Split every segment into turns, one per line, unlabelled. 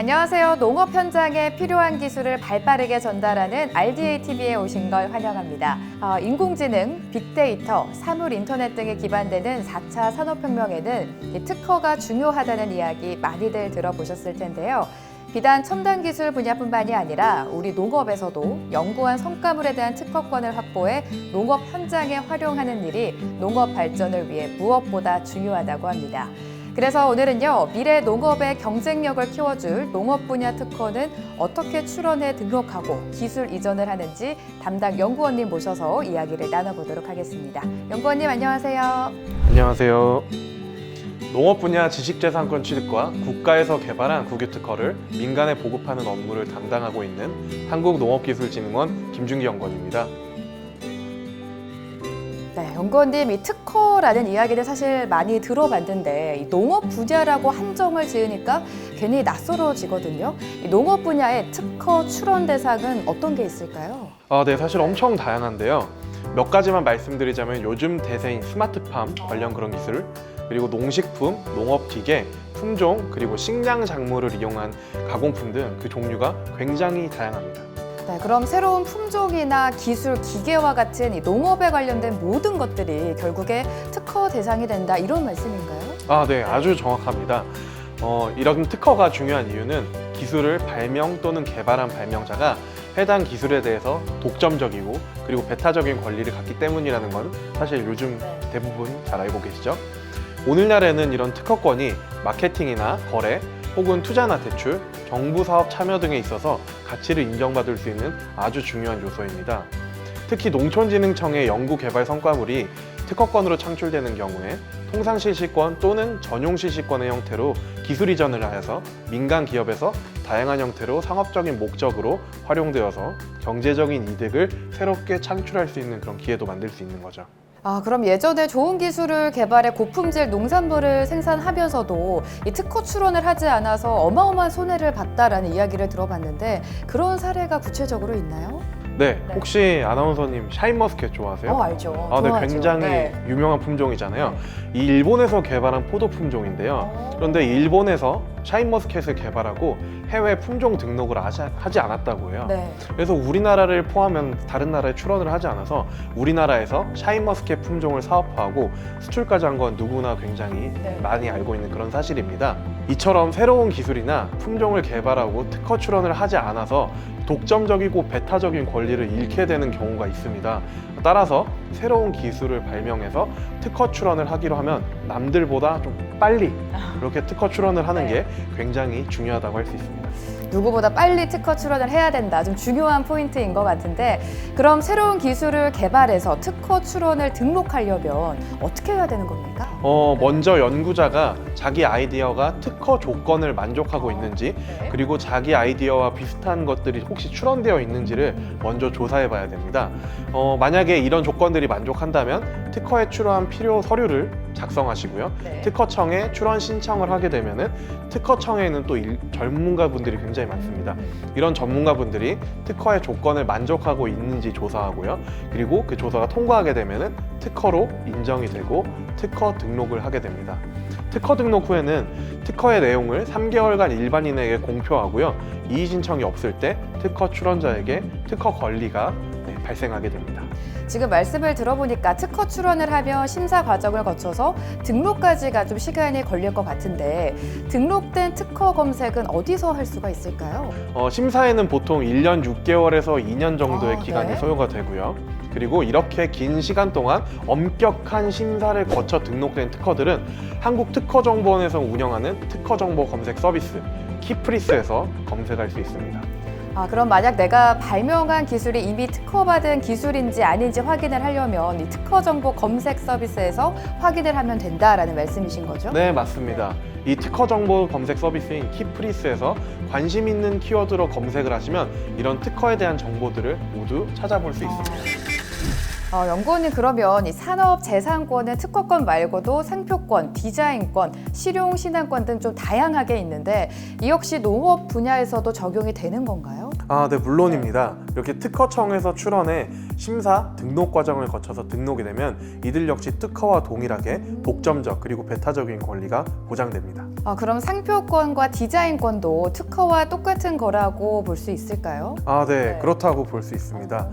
안녕하세요. 농업 현장에 필요한 기술을 발빠르게 전달하는 RDA TV에 오신 걸 환영합니다. 인공지능, 빅데이터, 사물 인터넷 등에 기반되는 4차 산업혁명에는 이 특허가 중요하다는 이야기 많이들 들어보셨을 텐데요. 비단 첨단 기술 분야뿐만이 아니라 우리 농업에서도 연구한 성과물에 대한 특허권을 확보해 농업 현장에 활용하는 일이 농업 발전을 위해 무엇보다 중요하다고 합니다. 그래서 오늘은요, 미래 농업의 경쟁력을 키워줄 농업 분야 특허는 어떻게 출원해 등록하고 기술 이전을 하는지 담당 연구원님 모셔서 이야기를 나눠보도록 하겠습니다. 연구원님 안녕하세요.
안녕하세요. 농업 분야 지식재산권 취득과 국가에서 개발한 국유특허를 민간에 보급하는 업무를 담당하고 있는 한국농업기술진흥원 김준기 연구원입니다.
네, 연구원님, 이 특허라는 이야기를 사실 많이 들어봤는데 이 농업 분야라고 한정을 지으니까 괜히 낯설어지거든요. 이 농업 분야의 특허 출원 대상은 어떤 게 있을까요?
네, 사실 엄청 다양한데요. 몇 가지만 말씀드리자면 요즘 대세인 스마트팜 관련 그런 기술, 그리고 농식품, 농업기계, 품종, 그리고 식량 작물을 이용한 가공품 등 그 종류가 굉장히 다양합니다.
네, 그럼 새로운 품종이나 기술, 기계와 같은 이 농업에 관련된 모든 것들이 결국에 특허 대상이 된다, 이런 말씀인가요?
네, 아주 정확합니다. 이런 특허가 중요한 이유는 기술을 발명 또는 개발한 발명자가 해당 기술에 대해서 독점적이고 그리고 배타적인 권리를 갖기 때문이라는 건 사실 요즘 대부분 잘 알고 계시죠? 오늘날에는 이런 특허권이 마케팅이나 거래, 혹은 투자나 대출, 정부 사업 참여 등에 있어서 가치를 인정받을 수 있는 아주 중요한 요소입니다. 특히 농촌진흥청의 연구개발 성과물이 특허권으로 창출되는 경우에 통상실시권 또는 전용실시권의 형태로 기술 이전을 하여서 민간 기업에서 다양한 형태로 상업적인 목적으로 활용되어서 경제적인 이득을 새롭게 창출할 수 있는 그런 기회도 만들 수 있는 거죠.
그럼 예전에 좋은 기술을 개발해 고품질 농산물을 생산하면서도 이 특허 출원을 하지 않아서 어마어마한 손해를 봤다라는 이야기를 들어봤는데 그런 사례가 구체적으로 있나요?
네, 혹시 아나운서님 샤인머스켓 좋아하세요?
알죠.
네,
좋아하죠.
굉장히 유명한 품종이잖아요. 이 일본에서 개발한 포도 품종인데요. 그런데 일본에서 샤인머스켓을 개발하고 해외 품종 등록을 하지 않았다고 해요.
네.
그래서 우리나라를 포함한 다른 나라에 출원을 하지 않아서 우리나라에서 샤인머스켓 품종을 사업화하고 수출까지 한 건 누구나 굉장히 많이 알고 있는 그런 사실입니다. 이처럼 새로운 기술이나 품종을 개발하고 특허 출원을 하지 않아서 독점적이고 배타적인 권리를 잃게 되는 경우가 있습니다. 따라서 새로운 기술을 발명해서 특허 출원을 하기로 하면 남들보다 좀 빨리 그렇게 특허 출원을 하는 게 굉장히 중요하다고 할 수 있습니다.
누구보다 빨리 특허 출원을 해야 된다. 좀 중요한 포인트인 것 같은데 그럼 새로운 기술을 개발해서 특허 출원을 등록하려면 어떻게 해야 되는 겁니까?
먼저 연구자가 자기 아이디어가 특허 조건을 만족하고 있는지 그리고 자기 아이디어와 비슷한 것들이 혹시 출원되어 있는지를 먼저 조사해 봐야 됩니다. 만약에 이런 조건들이 만족한다면 특허에 출원한 필요 서류를 작성하시고요. 특허청에 출원 신청을 하게 되면은 특허청에는 또 전문가분들이 굉장히 많습니다. 이런 전문가분들이 특허의 조건을 만족하고 있는지 조사하고요. 그리고 그 조사가 통과하게 되면은 특허로 인정이 되고 특허 등록을 하게 됩니다. 특허 등록 후에는 특허의 내용을 3개월간 일반인에게 공표하고요. 이의 신청이 없을 때 특허 출원자에게 특허 권리가 발생하게 됩니다.
지금 말씀을 들어보니까 특허 출원을 하면 심사 과정을 거쳐서 등록까지가 좀 시간이 걸릴 것 같은데 등록된 특허 검색은 어디서 할 수가 있을까요?
심사에는 보통 1년 6개월에서 2년 정도의 기간이 소요가 되고요. 그리고 이렇게 긴 시간 동안 엄격한 심사를 거쳐 등록된 특허들은 한국특허정보원에서 운영하는 특허정보 검색 서비스 키프리스에서 검색할 수 있습니다.
그럼 만약 내가 발명한 기술이 이미 특허받은 기술인지 아닌지 확인을 하려면 이 특허정보 검색 서비스에서 확인을 하면 된다라는 말씀이신 거죠?
네, 맞습니다. 이 특허정보 검색 서비스인 키프리스에서 관심 있는 키워드로 검색을 하시면 이런 특허에 대한 정보들을 모두 찾아볼 수 있습니다.
연구원님 그러면 이 산업재산권의 특허권 말고도 상표권, 디자인권, 실용신안권 등 좀 다양하게 있는데 이 역시 농업 분야에서도 적용이 되는 건가요?
네, 물론입니다. 이렇게 특허청에서 출원해 심사, 등록 과정을 거쳐서 등록이 되면 이들 역시 특허와 동일하게 독점적 그리고 배타적인 권리가 보장됩니다.
그럼 상표권과 디자인권도 특허와 똑같은 거라고 볼 수 있을까요?
네, 그렇다고 볼 수 있습니다.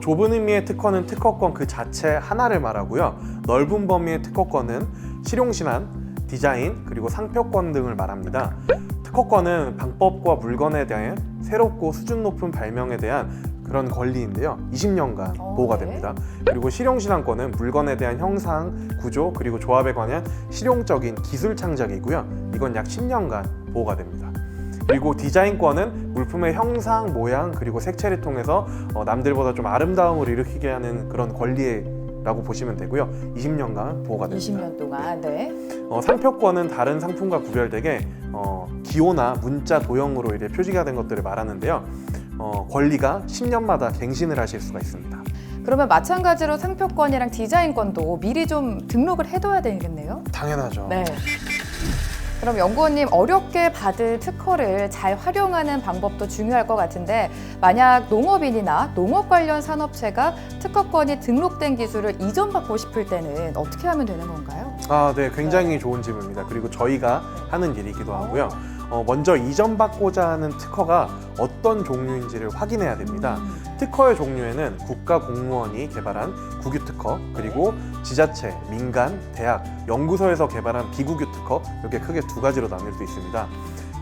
좁은 의미의 특허는 특허권 그 자체 하나를 말하고요. 넓은 범위의 특허권은 실용신안, 디자인, 그리고 상표권 등을 말합니다. 특허권은 방법과 물건에 대한 새롭고 수준 높은 발명에 대한 그런 권리인데요. 20년간 보호가 됩니다. 그리고 실용신안권은 물건에 대한 형상, 구조, 그리고 조합에 관한 실용적인 기술 창작이고요. 이건 약 10년간 보호가 됩니다. 그리고 디자인권은 물품의 형상, 모양, 그리고 색채를 통해서 남들보다 좀 아름다움을 일으키게 하는 그런 권리라고 보시면 되고요. 20년간 보호가 됩니다.
20년 동안, 네.
상표권은 다른 상품과 구별되게 기호나 문자, 도형으로 이렇게 표시가 된 것들을 말하는데요. 권리가 10년마다 갱신을 하실 수가 있습니다.
그러면 마찬가지로 상표권이랑 디자인권도 미리 좀 등록을 해둬야 되겠네요?
당연하죠.
네. 그럼 연구원님 어렵게 받은 특허를 잘 활용하는 방법도 중요할 것 같은데 만약 농업인이나 농업 관련 산업체가 특허권이 등록된 기술을 이전받고 싶을 때는 어떻게 하면 되는 건가요?
네, 굉장히 좋은 질문입니다. 그리고 저희가 하는 일이기도 하고요. 먼저 이전받고자 하는 특허가 어떤 종류인지를 확인해야 됩니다. 특허의 종류에는 국가 공무원이 개발한 국유 특허, 그리고 지자체, 민간, 대학, 연구소에서 개발한 비국유 특허, 이렇게 크게 두 가지로 나눌 수 있습니다.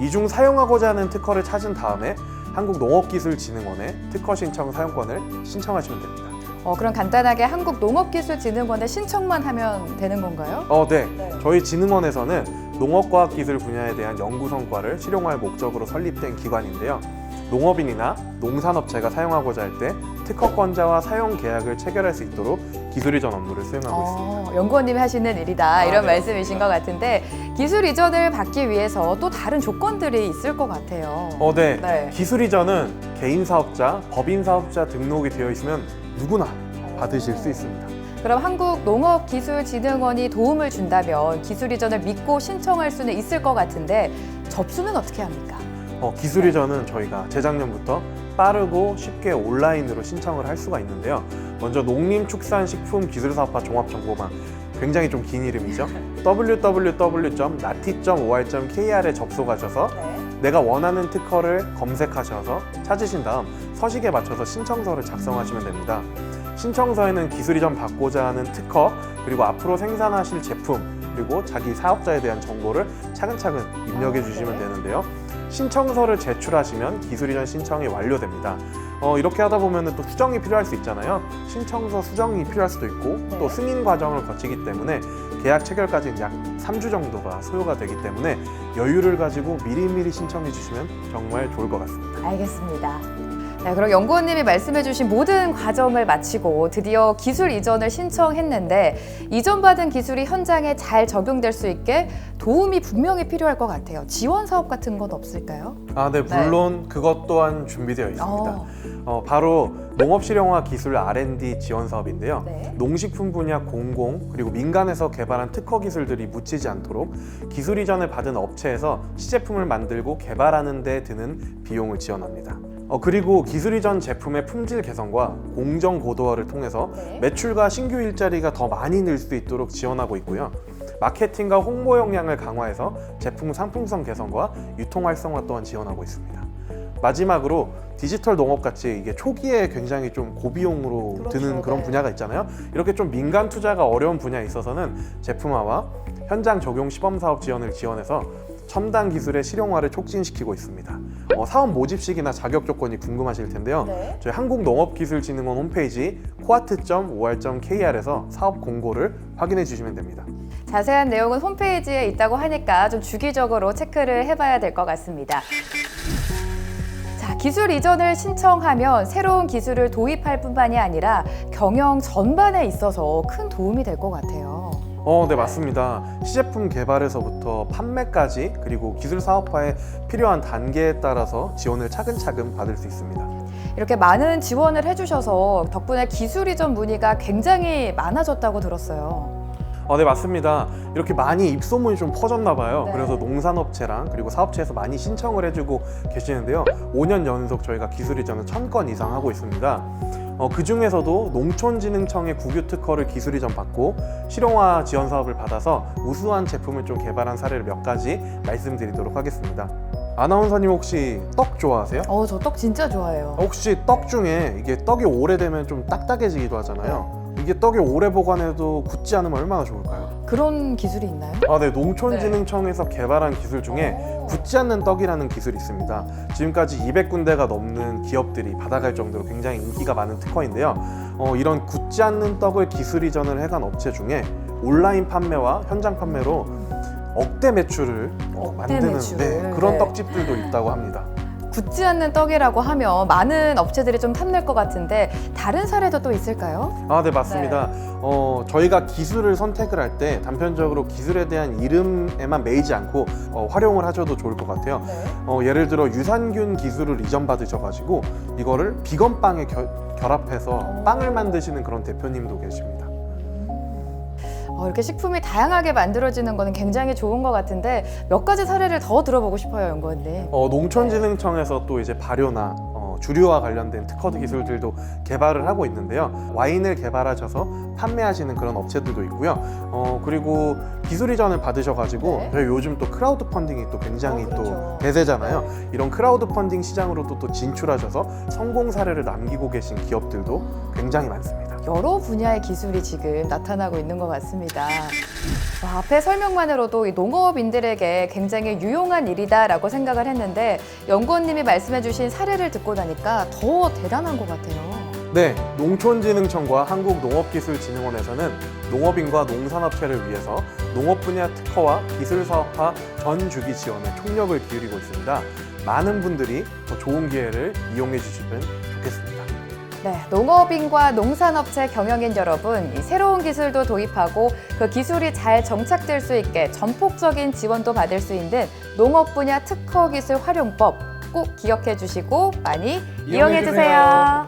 이 중 사용하고자 하는 특허를 찾은 다음에 한국농업기술진흥원에 특허 신청 사용권을 신청하시면 됩니다.
그럼 간단하게 한국농업기술진흥원에 신청만 하면 되는 건가요?
네. 저희 진흥원에서는 농업과학기술 분야에 대한 연구 성과를 실용할 목적으로 설립된 기관인데요. 농업인이나 농산업체가 사용하고자 할 때 특허권자와 사용 계약을 체결할 수 있도록 기술 이전 업무를 수행하고 있습니다.
연구원님이 하시는 일이다 이런
네,
말씀이신 것 같은데 기술 이전을 받기 위해서 또 다른 조건들이 있을 것 같아요.
네. 기술 이전은 개인 사업자, 법인 사업자 등록이 되어 있으면 누구나 받으실 수 있습니다.
그럼 한국농업기술진흥원이 도움을 준다면 기술 이전을 믿고 신청할 수는 있을 것 같은데 접수는 어떻게 합니까?
기술 이전은 저희가 재작년부터 빠르고 쉽게 온라인으로 신청을 할 수가 있는데요. 먼저 농림축산식품기술사업화 종합정보망, 굉장히 좀 긴 이름이죠. www.nati.or.kr에 접속하셔서 내가 원하는 특허를 검색하셔서 찾으신 다음 서식에 맞춰서 신청서를 작성하시면 됩니다. 신청서에는 기술 이전 받고자 하는 특허, 그리고 앞으로 생산하실 제품, 그리고 자기 사업자에 대한 정보를 차근차근 입력해 주시면 되는데요. 신청서를 제출하시면 기술 이전 신청이 완료됩니다. 이렇게 하다 보면 또 수정이 필요할 수 있잖아요. 신청서 수정이 필요할 수도 있고 또 승인 과정을 거치기 때문에 계약 체결까지는 약 3주 정도가 소요가 되기 때문에 여유를 가지고 미리미리 신청해 주시면 정말 좋을 것 같습니다.
알겠습니다. 네, 그럼 연구원님이 말씀해주신 모든 과정을 마치고 드디어 기술 이전을 신청했는데 이전받은 기술이 현장에 잘 적용될 수 있게 도움이 분명히 필요할 것 같아요. 지원 사업 같은 건 없을까요?
네, 물론 그것 또한 준비되어 있습니다. 바로 농업실용화 기술 R&D 지원 사업인데요. 농식품 분야 공공 그리고 민간에서 개발한 특허 기술들이 묻히지 않도록 기술 이전을 받은 업체에서 시제품을 만들고 개발하는 데 드는 비용을 지원합니다. 그리고 기술 이전 제품의 품질 개선과 공정 고도화를 통해서 매출과 신규 일자리가 더 많이 늘 수 있도록 지원하고 있고요. 마케팅과 홍보 역량을 강화해서 제품 상품성 개선과 유통 활성화 또한 지원하고 있습니다. 마지막으로 디지털 농업같이 이게 초기에 굉장히 좀 고비용으로 드는 그런 분야가 있잖아요. 이렇게 좀 민간 투자가 어려운 분야에 있어서는 제품화와 현장 적용 시범 사업 지원을 지원해서 첨단 기술의 실용화를 촉진시키고 있습니다. 사업 모집식이나 자격 조건이 궁금하실 텐데요. 저희 한국농업기술진흥원 홈페이지 coat.or.kr에서 사업 공고를 확인해 주시면 됩니다.
자세한 내용은 홈페이지에 있다고 하니까 좀 주기적으로 체크를 해봐야 될 것 같습니다. 자, 기술 이전을 신청하면 새로운 기술을 도입할 뿐만이 아니라 경영 전반에 있어서 큰 도움이 될 것 같아요.
네, 맞습니다. 시제품 개발에서부터 판매까지 그리고 기술 사업화에 필요한 단계에 따라서 지원을 차근차근 받을 수 있습니다.
이렇게 많은 지원을 해주셔서 덕분에 기술 이전 문의가 굉장히 많아졌다고 들었어요.
네, 맞습니다. 이렇게 많이 입소문이 좀 퍼졌나 봐요.
네.
그래서 농산업체랑 그리고 사업체에서 많이 신청을 해주고 계시는데요. 5년 연속 저희가 기술 이전을 1000건 이상 하고 있습니다. 그 중에서도 농촌진흥청의 국유 특허를 기술 이전 받고 실용화 지원 사업을 받아서 우수한 제품을 좀 개발한 사례를 몇 가지 말씀드리도록 하겠습니다. 아나운서님 혹시 떡 좋아하세요?
저 떡 진짜 좋아해요.
혹시 떡 중에 이게 떡이 오래되면 좀 딱딱해지기도 하잖아요. 이게 떡이 오래 보관해도 굳지 않으면 얼마나 좋을까요?
그런 기술이 있나요?
네, 농촌진흥청에서 개발한 기술 중에 굳지 않는 떡이라는 기술이 있습니다. 지금까지 200군데가 넘는 기업들이 받아갈 정도로 굉장히 인기가 많은 특허인데요. 이런 굳지 않는 떡을 기술 이전을 해간 업체 중에 온라인 판매와 현장 판매로 억대 매출을 만드는 그런
네.
떡집들도 있다고 합니다.
굳지 않는 떡이라고 하면 많은 업체들이 좀 탐낼 것 같은데 다른 사례도 또 있을까요?
네, 맞습니다. 저희가 기술을 선택을 할 때 단편적으로 기술에 대한 이름에만 매이지 않고 활용을 하셔도 좋을 것 같아요. 예를 들어 유산균 기술을 이전받으셔가지고 이거를 비건 빵에 결합해서 빵을 만드시는 그런 대표님도 계십니다.
이렇게 식품이 다양하게 만들어지는 거는 굉장히 좋은 것 같은데 몇 가지 사례를 더 들어보고 싶어요, 연구원님.
농촌진흥청에서 또 이제 발효나 주류와 관련된 특허 기술들도 개발을 하고 있는데요. 와인을 개발하셔서 판매하시는 그런 업체들도 있고요. 그리고 기술 이전을 받으셔가지고
네.
저희 요즘 또 크라우드 펀딩이 또 굉장히
그렇죠.
또 대세잖아요. 이런 크라우드 펀딩 시장으로도 또 진출하셔서 성공 사례를 남기고 계신 기업들도 굉장히 많습니다.
여러 분야의 기술이 지금 나타나고 있는 것 같습니다. 앞에 설명만으로도 이 농업인들에게 굉장히 유용한 일이다라고 생각을 했는데 연구원님이 말씀해주신 사례를 듣고 나니까 더 대단한 것 같아요.
네, 농촌진흥청과 한국농업기술진흥원에서는 농업인과 농산업체를 위해서 농업 분야 특허와 기술 사업화 전 주기 지원에 총력을 기울이고 있습니다. 많은 분들이 더 좋은 기회를 이용해 주시면 좋겠습니다.
네, 농업인과 농산업체 경영인 여러분, 이 새로운 기술도 도입하고 그 기술이 잘 정착될 수 있게 전폭적인 지원도 받을 수 있는 농업 분야 특허 기술 활용법 꼭 기억해 주시고 많이 이용해 주세요.